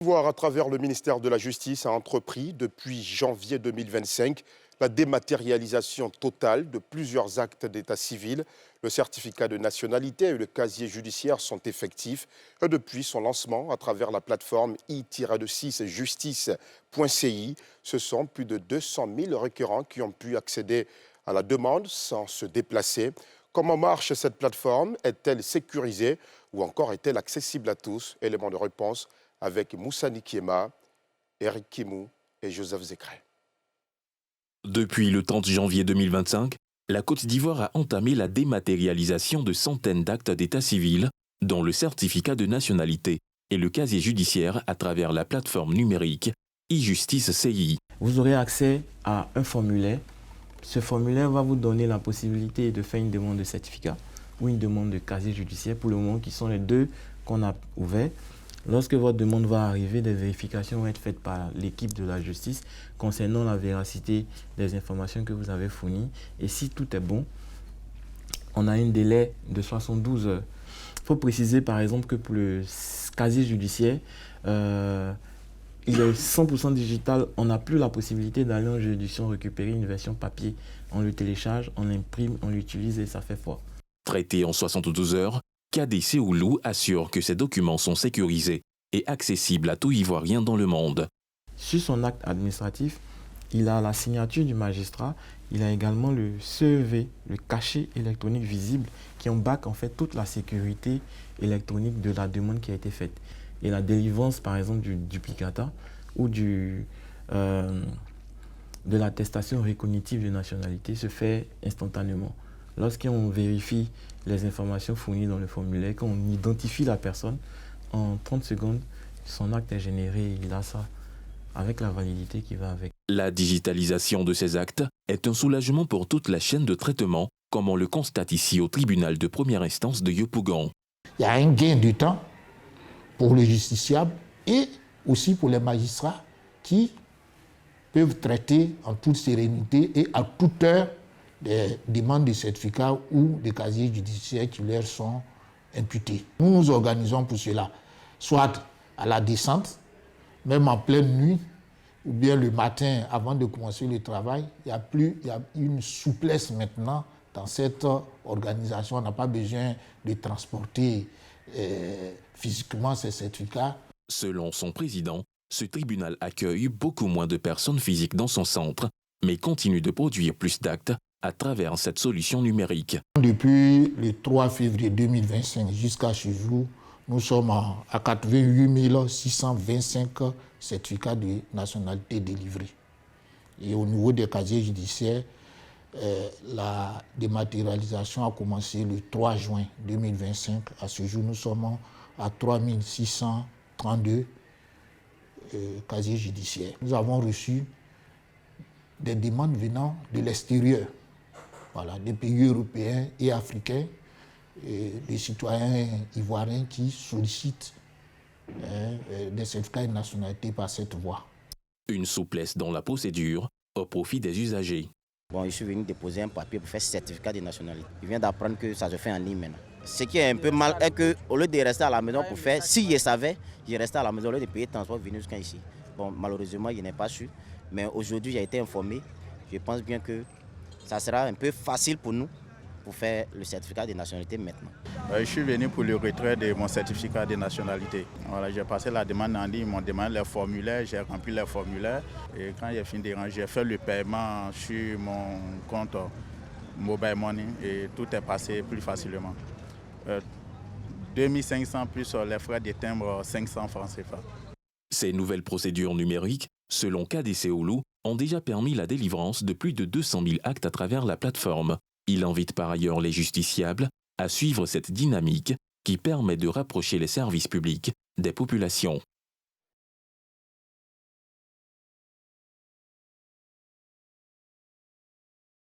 Voir à travers le ministère de la Justice a entrepris depuis janvier 2025 la dématérialisation totale de plusieurs actes d'état civil. Le certificat de nationalité et le casier judiciaire sont effectifs depuis son lancement à travers la plateforme i-justice.ci. Ce sont plus de 200 000 requérants qui ont pu accéder à la demande sans se déplacer. Comment marche cette plateforme? Est-elle sécurisée ou encore est-elle accessible à tous? Élément de réponse avec Moussa Nikiema, Eric Kimou et Joseph Zekret. Depuis le 30 janvier 2025, la Côte d'Ivoire a entamé la dématérialisation de centaines d'actes d'état civil, dont le certificat de nationalité et le casier judiciaire à travers la plateforme numérique i-justice.ci. Vous aurez accès à un formulaire. Ce formulaire va vous donner la possibilité de faire une demande de certificat ou une demande de casier judiciaire, pour le moment qui sont les deux qu'on a ouverts. Lorsque votre demande va arriver, des vérifications vont être faites par l'équipe de la justice concernant la véracité des informations que vous avez fournies. Et si tout est bon, on a un délai de 72 heures. Il faut préciser par exemple que pour le casier judiciaire, il est 100% digital. On n'a plus la possibilité d'aller en juridiction récupérer une version papier. On le télécharge, on l'imprime, on l'utilise et ça fait foi. Traité en 72 heures, KDC Oulou assure que ces documents sont sécurisés et accessibles à tout Ivoirien dans le monde. Sur son acte administratif, il a la signature du magistrat, il a également le CEV, le cachet électronique visible, qui embarque en fait toute la sécurité électronique de la demande qui a été faite. Et la délivrance par exemple du duplicata ou de l'attestation recognitive de nationalité se fait instantanément. Lorsqu'on vérifie les informations fournies dans le formulaire, qu'on identifie la personne, en 30 secondes, son acte est généré et il a ça avec la validité qui va avec. La digitalisation de ces actes est un soulagement pour toute la chaîne de traitement, comme on le constate ici au tribunal de première instance de Yopougon. Il y a un gain de temps pour le justiciable et aussi pour les magistrats qui peuvent traiter en toute sérénité et à toute heure des demandes de certificats ou des casiers judiciaires qui leur sont imputés. Nous nous organisons pour cela, soit à la descente, même en pleine nuit, ou bien le matin avant de commencer le travail. Il y a une souplesse maintenant dans cette organisation. On n'a pas besoin de transporter physiquement ces certificats. Selon son président, ce tribunal accueille beaucoup moins de personnes physiques dans son centre, mais continue de produire plus d'actes à travers cette solution numérique. Depuis le 3 février 2025 jusqu'à ce jour, nous sommes à 88 625 certificats de nationalité délivrés. Et au niveau des casiers judiciaires, la dématérialisation a commencé le 3 juin 2025. À ce jour, nous sommes à 3 632 casiers judiciaires. Nous avons reçu des demandes venant de l'extérieur. Voilà, des pays européens et africains, et des citoyens ivoiriens qui sollicitent des certificats de nationalité par cette voie. Une souplesse dans la procédure au profit des usagers. Bon, je suis venu déposer un papier pour faire certificat de nationalité. Je viens d'apprendre que ça se fait en ligne maintenant. Ce qui est un peu mal est qu'au lieu de rester à la maison pour faire, si je savais, je restais à la maison au lieu de payer transport venir jusqu'à ici. Bon, malheureusement, je n'ai pas su, mais aujourd'hui, j'ai été informé. Je pense bien que ça sera un peu facile pour nous pour faire le certificat de nationalité maintenant. Je suis venu pour le retrait de mon certificat de nationalité. Voilà, j'ai passé la demande en ligne, ils m'ont demandé les formulaires, j'ai rempli les formulaires. Et quand j'ai fini de rendre, j'ai fait le paiement sur mon compte Mobile Money et tout est passé plus facilement. 2500 plus les frais de timbre, 500 francs CFA. Ces nouvelles procédures numériques, selon KDC Oulou, ont déjà permis la délivrance de plus de 200 000 actes à travers la plateforme. Il invite par ailleurs les justiciables à suivre cette dynamique qui permet de rapprocher les services publics des populations.